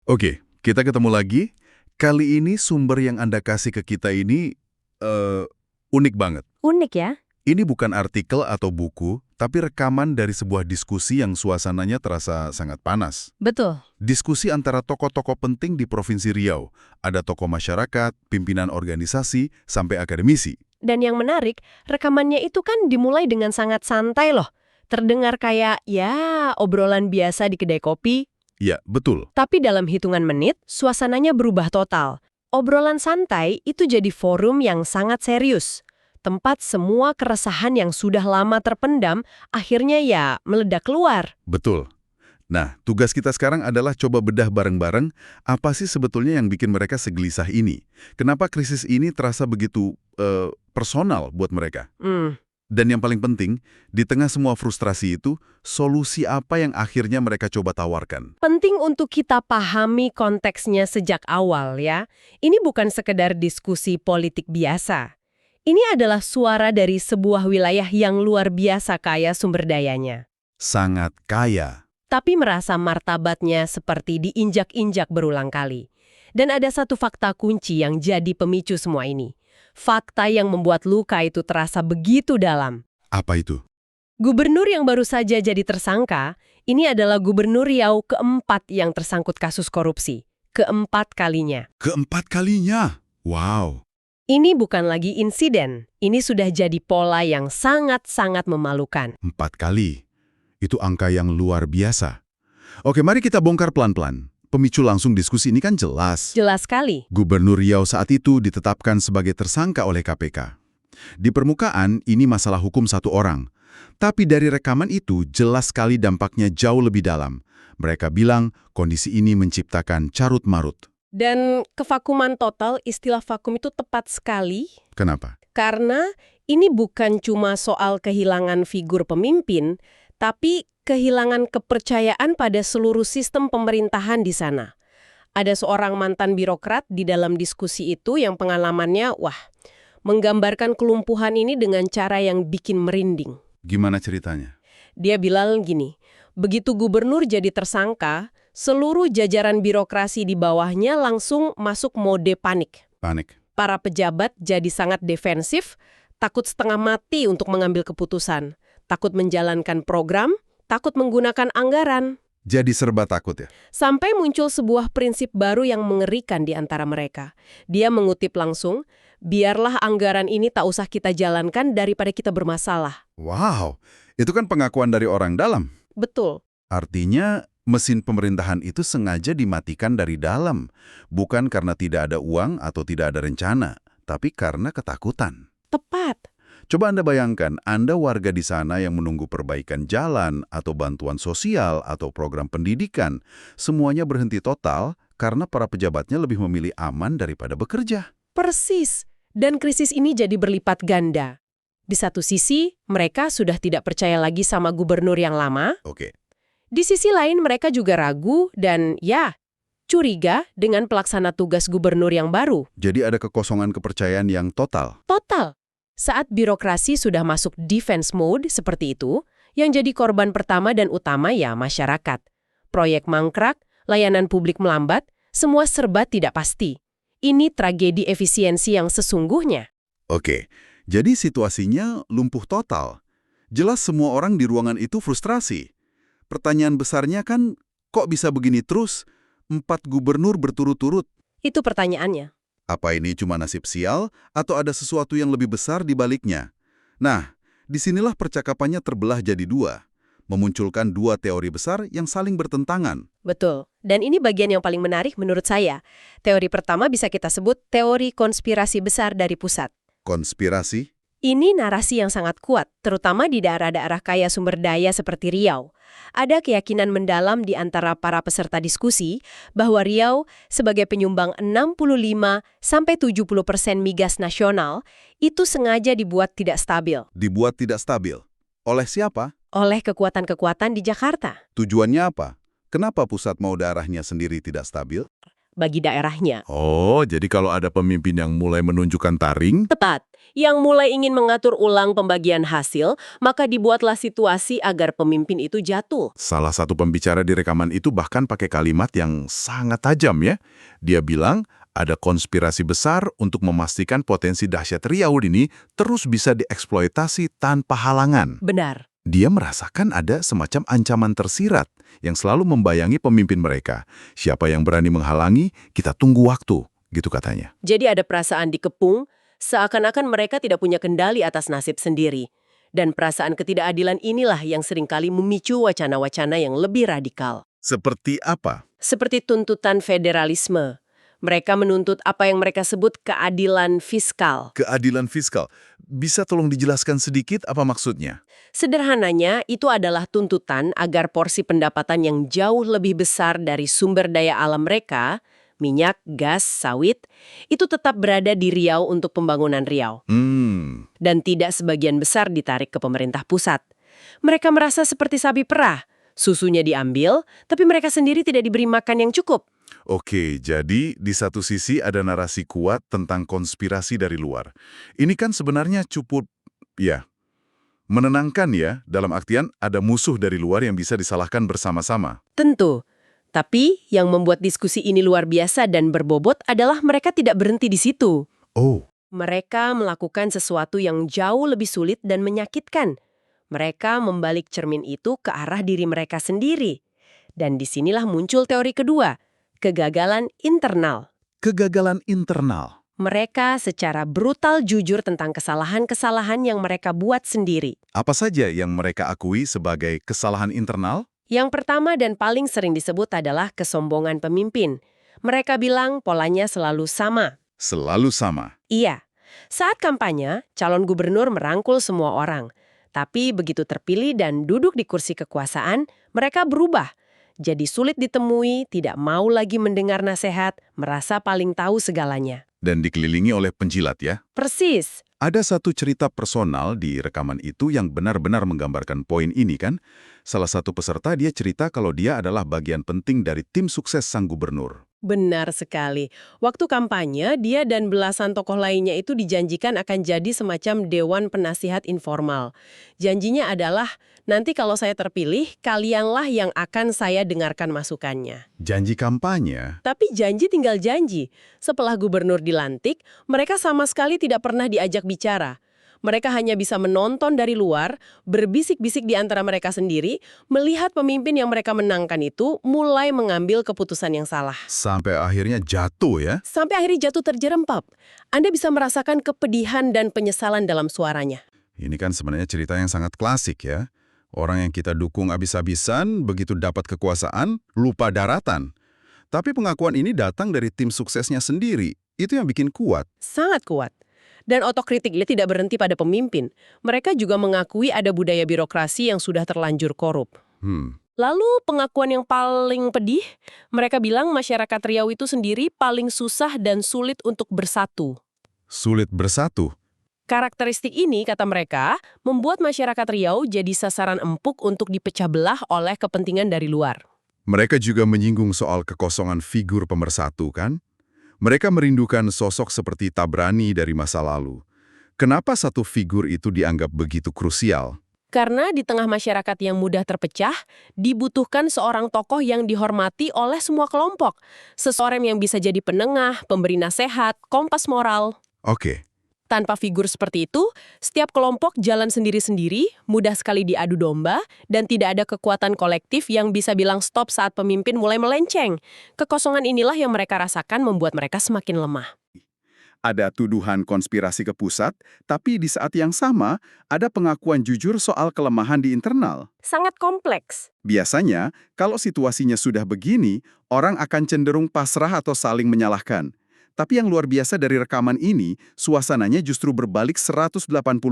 Oke, kita ketemu lagi. Kali ini sumber yang Anda kasih ke kita ini eh, unik banget. Unik ya? Ini bukan artikel atau buku, tapi rekaman dari sebuah diskusi yang suasananya terasa sangat panas. Betul. Diskusi antara tokoh-tokoh penting di Provinsi Riau. Ada tokoh masyarakat, pimpinan organisasi, sampai akademisi. Dan yang menarik, rekamannya itu kan dimulai dengan sangat santai loh. Terdengar kayak, ya, obrolan biasa di kedai kopi. Ya, betul. Tapi dalam hitungan menit, suasananya berubah total. Obrolan santai itu jadi forum yang sangat serius. Tempat semua keresahan yang sudah lama terpendam, akhirnya ya meledak keluar. Betul. Nah, tugas kita sekarang adalah coba bedah bareng-bareng apa sih sebetulnya yang bikin mereka segelisah ini. Kenapa krisis ini terasa begitu personal buat mereka? Dan yang paling penting, di tengah semua frustrasi itu, solusi apa yang akhirnya mereka coba tawarkan? Penting untuk kita pahami konteksnya sejak awal ya. Ini bukan sekedar diskusi politik biasa. Ini adalah suara dari sebuah wilayah yang luar biasa kaya sumber dayanya. Sangat kaya. Tapi merasa martabatnya seperti diinjak-injak berulang kali. Dan ada satu fakta kunci yang jadi pemicu semua ini. Fakta yang membuat luka itu terasa begitu dalam. Apa itu? Gubernur yang baru saja jadi tersangka, ini adalah gubernur Riau keempat yang tersangkut kasus korupsi. Keempat kalinya. Keempat kalinya? Wow. Ini bukan lagi insiden. Ini sudah jadi pola yang sangat-sangat memalukan. 4 kali. Itu angka yang luar biasa. Oke, mari kita bongkar pelan-pelan. Pemicu langsung diskusi ini kan jelas. Jelas sekali. Gubernur Riau saat itu ditetapkan sebagai tersangka oleh KPK. Di permukaan, ini masalah hukum satu orang. Tapi dari rekaman itu, jelas sekali dampaknya jauh lebih dalam. Mereka bilang kondisi ini menciptakan carut-marut. Dan kevakuman total, istilah vakum itu tepat sekali. Kenapa? Karena ini bukan cuma soal kehilangan figur pemimpin, tapi kehilangan kepercayaan pada seluruh sistem pemerintahan di sana. Ada seorang mantan birokrat di dalam diskusi itu yang pengalamannya, menggambarkan kelumpuhan ini dengan cara yang bikin merinding. Gimana ceritanya? Dia bilang gini, begitu gubernur jadi tersangka, seluruh jajaran birokrasi di bawahnya langsung masuk mode panik. Panik. Para pejabat jadi sangat defensif, takut setengah mati untuk mengambil keputusan, takut menjalankan program, takut menggunakan anggaran. Jadi serba takut ya? Sampai muncul sebuah prinsip baru yang mengerikan di antara mereka. Dia mengutip langsung, biarlah anggaran ini tak usah kita jalankan daripada kita bermasalah. Wow, itu kan pengakuan dari orang dalam. Betul. Artinya mesin pemerintahan itu sengaja dimatikan dari dalam. Bukan karena tidak ada uang atau tidak ada rencana, tapi karena ketakutan. Tepat. Coba Anda bayangkan, Anda warga di sana yang menunggu perbaikan jalan atau bantuan sosial atau program pendidikan. Semuanya berhenti total karena para pejabatnya lebih memilih aman daripada bekerja. Persis. Dan krisis ini jadi berlipat ganda. Di satu sisi, mereka sudah tidak percaya lagi sama gubernur yang lama. Oke. Di sisi lain, mereka juga ragu dan curiga dengan pelaksana tugas gubernur yang baru. Jadi ada kekosongan kepercayaan yang total. Total. Saat birokrasi sudah masuk defense mode seperti itu, yang jadi korban pertama dan utama ya masyarakat. Proyek mangkrak, layanan publik melambat, semua serba tidak pasti. Ini tragedi efisiensi yang sesungguhnya. Oke, jadi situasinya lumpuh total. Jelas semua orang di ruangan itu frustrasi. Pertanyaan besarnya kan, kok bisa begini terus? 4 gubernur berturut-turut. Itu pertanyaannya. Apa ini cuma nasib sial, atau ada sesuatu yang lebih besar di baliknya? Nah, disinilah percakapannya terbelah jadi 2. Memunculkan 2 teori besar yang saling bertentangan. Betul. Dan ini bagian yang paling menarik menurut saya. Teori pertama bisa kita sebut teori konspirasi besar dari pusat. Konspirasi? Ini narasi yang sangat kuat, terutama di daerah-daerah kaya sumber daya seperti Riau. Ada keyakinan mendalam di antara para peserta diskusi bahwa Riau sebagai penyumbang 65–70% migas nasional itu sengaja dibuat tidak stabil. Dibuat tidak stabil. Oleh siapa? Oleh kekuatan-kekuatan di Jakarta. Tujuannya apa? Kenapa pusat mau daerahnya sendiri tidak stabil? bagi daerahnya. Oh, jadi kalau ada pemimpin yang mulai menunjukkan taring, Tepat. Yang mulai ingin mengatur ulang pembagian hasil, maka dibuatlah situasi agar pemimpin itu jatuh. salah satu pembicara di rekaman itu bahkan pakai kalimat yang sangat tajam ya. Dia bilang ada konspirasi besar untuk memastikan potensi dahsyat Riau ini terus bisa dieksploitasi tanpa halangan. Benar. Dia merasakan ada semacam ancaman tersirat yang selalu membayangi pemimpin mereka. Siapa yang berani menghalangi, kita tunggu waktu, gitu katanya. Jadi ada perasaan dikepung, seakan-akan mereka tidak punya kendali atas nasib sendiri. Dan perasaan ketidakadilan inilah yang seringkali memicu wacana-wacana yang lebih radikal. Seperti apa? Seperti tuntutan federalisme. Mereka menuntut apa yang mereka sebut keadilan fiskal. Keadilan fiskal. Bisa tolong dijelaskan sedikit apa maksudnya? Sederhananya, itu adalah tuntutan agar porsi pendapatan yang jauh lebih besar dari sumber daya alam mereka, minyak, gas, sawit, itu tetap berada di Riau untuk pembangunan Riau. Dan tidak sebagian besar ditarik ke pemerintah pusat. Mereka merasa seperti sapi perah. Susunya diambil, tapi mereka sendiri tidak diberi makan yang cukup. Oke, jadi di satu sisi ada narasi kuat tentang konspirasi dari luar. Ini kan sebenarnya cukup, menenangkan ya, dalam artian ada musuh dari luar yang bisa disalahkan bersama-sama. Tentu. Tapi yang membuat diskusi ini luar biasa dan berbobot adalah mereka tidak berhenti di situ. Oh, Mereka melakukan sesuatu yang jauh lebih sulit dan menyakitkan. Mereka membalik cermin itu ke arah diri mereka sendiri. Dan disinilah muncul teori kedua, kegagalan internal. kegagalan internal. Mereka secara brutal jujur tentang kesalahan-kesalahan yang mereka buat sendiri. Apa saja yang mereka akui sebagai kesalahan internal? Yang pertama dan paling sering disebut adalah kesombongan pemimpin. Mereka bilang polanya selalu sama. Selalu sama. Iya, saat kampanye, calon gubernur merangkul semua orang. Tapi begitu terpilih dan duduk di kursi kekuasaan, mereka berubah. Jadi sulit ditemui, tidak mau lagi mendengar nasihat, merasa paling tahu segalanya. Dan dikelilingi oleh penjilat ya. Persis. Ada satu cerita personal di rekaman itu yang benar-benar menggambarkan poin ini kan. Salah satu peserta dia cerita kalau dia adalah bagian penting dari tim sukses sang gubernur. Benar sekali. Waktu kampanye, dia dan belasan tokoh lainnya itu dijanjikan akan jadi semacam dewan penasihat informal. Janjinya adalah, nanti kalau saya terpilih, kalianlah yang akan saya dengarkan masukannya. Janji kampanye. Tapi janji tinggal janji. Setelah gubernur dilantik, mereka sama sekali tidak pernah diajak bicara. Mereka hanya bisa menonton dari luar, berbisik-bisik di antara mereka sendiri, melihat pemimpin yang mereka menangkan itu mulai mengambil keputusan yang salah. Sampai akhirnya jatuh ya. Sampai akhirnya jatuh terjerempap. Anda bisa merasakan kepedihan dan penyesalan dalam suaranya. Ini kan sebenarnya cerita yang sangat klasik ya. Orang yang kita dukung abis-abisan, begitu dapat kekuasaan, lupa daratan. Tapi pengakuan ini datang dari tim suksesnya sendiri. Itu yang bikin kuat. Sangat kuat. Dan otokritiknya tidak berhenti pada pemimpin. Mereka juga mengakui ada budaya birokrasi yang sudah terlanjur korup. Lalu pengakuan yang paling pedih, mereka bilang masyarakat Riau itu sendiri paling susah dan sulit untuk bersatu. Sulit bersatu. Karakteristik ini, kata mereka, membuat masyarakat Riau jadi sasaran empuk untuk dipecah belah oleh kepentingan dari luar. Mereka juga menyinggung soal kekosongan figur pemersatu kan? Mereka merindukan sosok seperti Tabrani dari masa lalu. Kenapa satu figur itu dianggap begitu krusial? Karena di tengah masyarakat yang mudah terpecah, dibutuhkan seorang tokoh yang dihormati oleh semua kelompok. Seseorang yang bisa jadi penengah, pemberi nasihat, kompas moral. Oke. Tanpa figur seperti itu, setiap kelompok jalan sendiri-sendiri, mudah sekali diadu domba, dan tidak ada kekuatan kolektif yang bisa bilang stop saat pemimpin mulai melenceng. Kekosongan inilah yang mereka rasakan membuat mereka semakin lemah. Ada tuduhan konspirasi ke pusat, tapi di saat yang sama, ada pengakuan jujur soal kelemahan di internal. Sangat kompleks. Biasanya, kalau situasinya sudah begini, orang akan cenderung pasrah atau saling menyalahkan. Tapi yang luar biasa dari rekaman ini, suasananya justru berbalik 180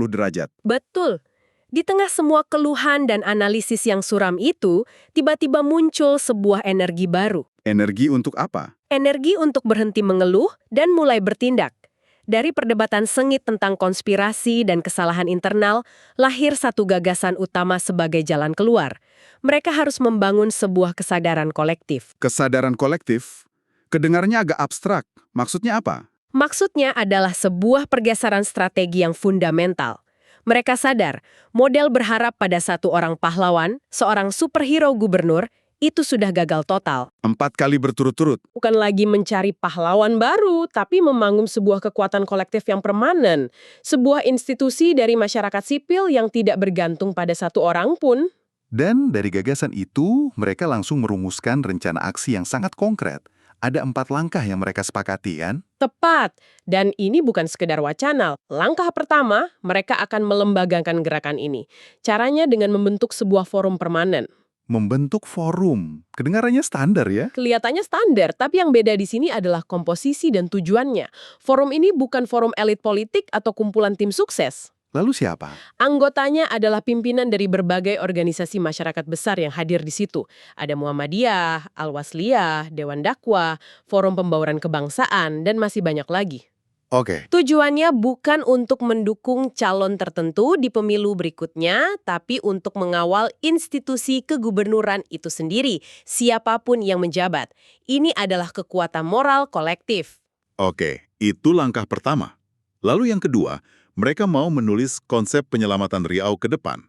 derajat. Betul. Di tengah semua keluhan dan analisis yang suram itu, tiba-tiba muncul sebuah energi baru. Energi untuk apa? Energi untuk berhenti mengeluh dan mulai bertindak. Dari perdebatan sengit tentang konspirasi dan kesalahan internal, lahir satu gagasan utama sebagai jalan keluar. Mereka harus membangun sebuah kesadaran kolektif. Kesadaran kolektif. Kedengarannya agak abstrak. Maksudnya apa? Maksudnya adalah sebuah pergeseran strategi yang fundamental. Mereka sadar, model berharap pada satu orang pahlawan, seorang superhero gubernur, itu sudah gagal total. 4 kali berturut-turut. Bukan lagi mencari pahlawan baru, tapi membangun sebuah kekuatan kolektif yang permanen. Sebuah institusi dari masyarakat sipil yang tidak bergantung pada satu orang pun. Dan dari gagasan itu, mereka langsung merumuskan rencana aksi yang sangat konkret. Ada 4 langkah yang mereka sepakati, kan? Tepat. Dan ini bukan sekedar wacana. Langkah pertama, mereka akan melembagakan gerakan ini. Caranya dengan membentuk sebuah forum permanen. Membentuk forum. Kedengarannya standar ya? Kelihatannya standar, tapi yang beda di sini adalah komposisi dan tujuannya. Forum ini bukan forum elit politik atau kumpulan tim sukses. Lalu siapa? Anggotanya adalah pimpinan dari berbagai organisasi masyarakat besar yang hadir di situ. Ada Muhammadiyah, Al-Wasliyah, Dewan Dakwah, Forum Pembauran Kebangsaan, dan masih banyak lagi. Oke. Tujuannya bukan untuk mendukung calon tertentu di pemilu berikutnya, tapi untuk mengawal institusi kegubernuran itu sendiri, siapapun yang menjabat. Ini adalah kekuatan moral kolektif. Oke, itu langkah pertama. Lalu yang kedua, mereka mau menulis konsep penyelamatan Riau ke depan.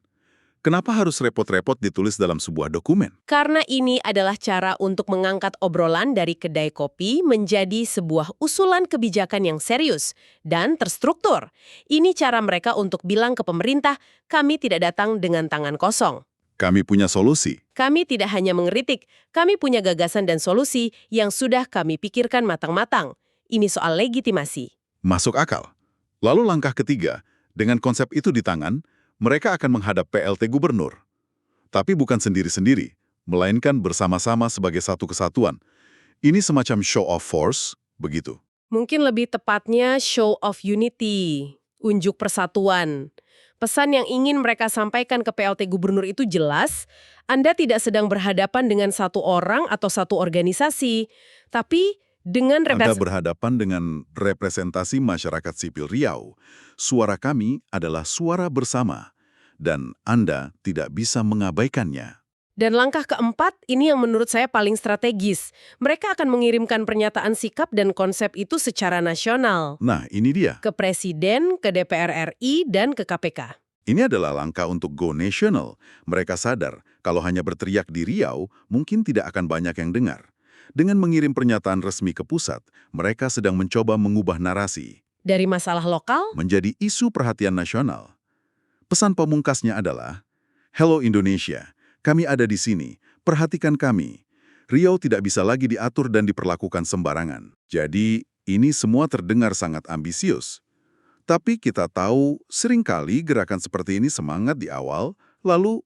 Kenapa harus repot-repot ditulis dalam sebuah dokumen? Karena ini adalah cara untuk mengangkat obrolan dari kedai kopi menjadi sebuah usulan kebijakan yang serius dan terstruktur. Ini cara mereka untuk bilang ke pemerintah, kami tidak datang dengan tangan kosong. Kami punya solusi. Kami tidak hanya mengkritik, kami punya gagasan dan solusi yang sudah kami pikirkan matang-matang. Ini soal legitimasi. Masuk akal. Lalu langkah ketiga, dengan konsep itu di tangan, mereka akan menghadap PLT gubernur. Tapi bukan sendiri-sendiri, melainkan bersama-sama sebagai satu kesatuan. Ini semacam show of force, begitu. Mungkin lebih tepatnya show of unity, unjuk persatuan. Pesan yang ingin mereka sampaikan ke PLT gubernur itu jelas, Anda tidak sedang berhadapan dengan satu orang atau satu organisasi, tapi dengan Anda berhadapan dengan representasi masyarakat sipil Riau. Suara kami adalah suara bersama, dan Anda tidak bisa mengabaikannya. Dan langkah keempat, ini yang menurut saya paling strategis. Mereka akan mengirimkan pernyataan sikap dan konsep itu secara nasional. Nah, ini dia. Ke Presiden, ke DPR RI, dan ke KPK. Ini adalah langkah untuk go national. Mereka sadar, kalau hanya berteriak di Riau, mungkin tidak akan banyak yang dengar. Dengan mengirim pernyataan resmi ke pusat, mereka sedang mencoba mengubah narasi. Dari masalah lokal, Menjadi isu perhatian nasional. Pesan pemungkasnya adalah, Hello Indonesia, kami ada di sini, perhatikan kami. Riau tidak bisa lagi diatur dan diperlakukan sembarangan. Jadi, ini semua terdengar sangat ambisius. Tapi kita tahu, seringkali gerakan seperti ini semangat di awal, lalu,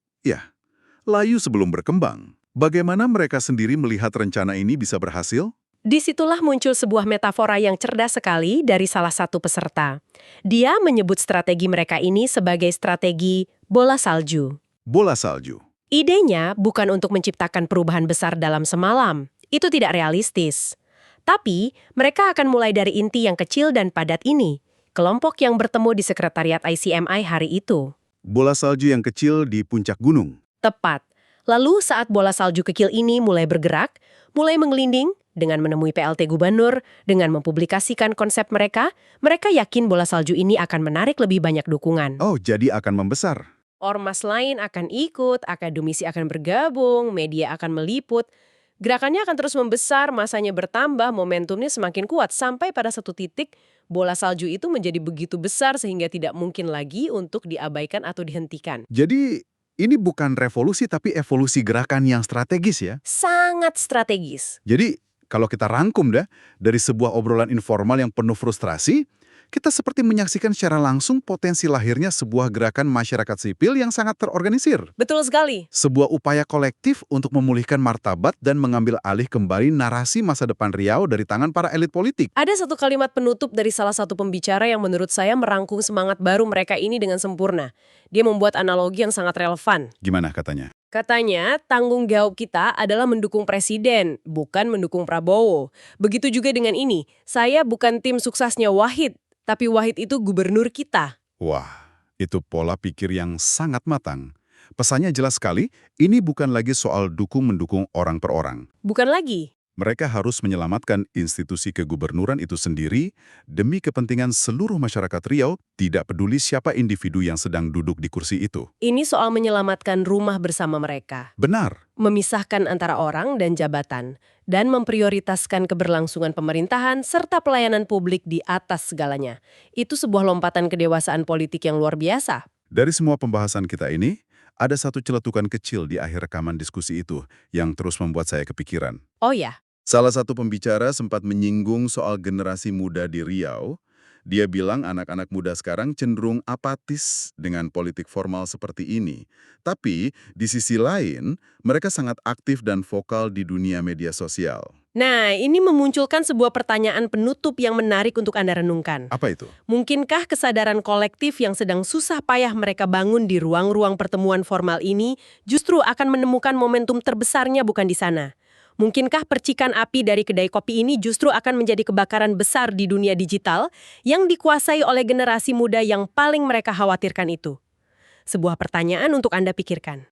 layu sebelum berkembang. Bagaimana mereka sendiri melihat rencana ini bisa berhasil? disitulah muncul sebuah metafora yang cerdas sekali dari salah satu peserta. Dia menyebut strategi mereka ini sebagai strategi bola salju. Bola salju. Idenya bukan untuk menciptakan perubahan besar dalam semalam. Itu tidak realistis. Tapi, mereka akan mulai dari inti yang kecil dan padat ini. Kelompok yang bertemu di sekretariat ICMI hari itu. Bola salju yang kecil di puncak gunung. Tepat. Lalu saat bola salju kecil ini mulai bergerak, mulai menggelinding, dengan menemui PLT gubernur, dengan mempublikasikan konsep mereka yakin bola salju ini akan menarik lebih banyak dukungan. Oh, jadi akan membesar. Ormas lain akan ikut, akademisi akan bergabung, media akan meliput. Gerakannya akan terus membesar, masanya bertambah, momentumnya semakin kuat, sampai pada satu titik bola salju itu menjadi begitu besar sehingga tidak mungkin lagi untuk diabaikan atau dihentikan. Jadi, ini bukan revolusi tapi evolusi gerakan yang strategis ya? Sangat strategis. Jadi, kalau kita rangkum dari sebuah obrolan informal yang penuh frustrasi, kita seperti menyaksikan secara langsung potensi lahirnya sebuah gerakan masyarakat sipil yang sangat terorganisir. Betul sekali. Sebuah upaya kolektif untuk memulihkan martabat dan mengambil alih kembali narasi masa depan Riau dari tangan para elit politik. Ada satu kalimat penutup dari salah satu pembicara yang menurut saya merangkum semangat baru mereka ini dengan sempurna. Dia membuat analogi yang sangat relevan. Gimana katanya? Katanya, tanggung jawab kita adalah mendukung presiden, bukan mendukung Prabowo. Begitu juga dengan ini, saya bukan tim suksesnya Wahid, tapi Wahid itu gubernur kita. Wah, itu pola pikir yang sangat matang. Pesannya jelas sekali, ini bukan lagi soal dukung-mendukung orang per orang. Bukan lagi. Mereka harus menyelamatkan institusi kegubernuran itu sendiri demi kepentingan seluruh masyarakat Riau, tidak peduli siapa individu yang sedang duduk di kursi itu. Ini soal menyelamatkan rumah bersama mereka, Benar. memisahkan antara orang dan jabatan, dan memprioritaskan keberlangsungan pemerintahan serta pelayanan publik di atas segalanya. Itu sebuah lompatan kedewasaan politik yang luar biasa. Dari semua pembahasan kita ini, ada satu celetukan kecil di akhir rekaman diskusi itu yang terus membuat saya kepikiran. Oh ya, Salah satu pembicara sempat menyinggung soal generasi muda di Riau. Dia bilang anak-anak muda sekarang cenderung apatis dengan politik formal seperti ini. Tapi, di sisi lain, mereka sangat aktif dan vokal di dunia media sosial. nah ini memunculkan sebuah pertanyaan penutup yang menarik untuk Anda renungkan. Apa itu? Mungkinkah kesadaran kolektif yang sedang susah payah mereka bangun di ruang-ruang pertemuan formal ini justru akan menemukan momentum terbesarnya bukan di sana? Mungkinkah percikan api dari kedai kopi ini justru akan menjadi kebakaran besar di dunia digital yang dikuasai oleh generasi muda yang paling mereka khawatirkan itu? Sebuah pertanyaan untuk Anda pikirkan.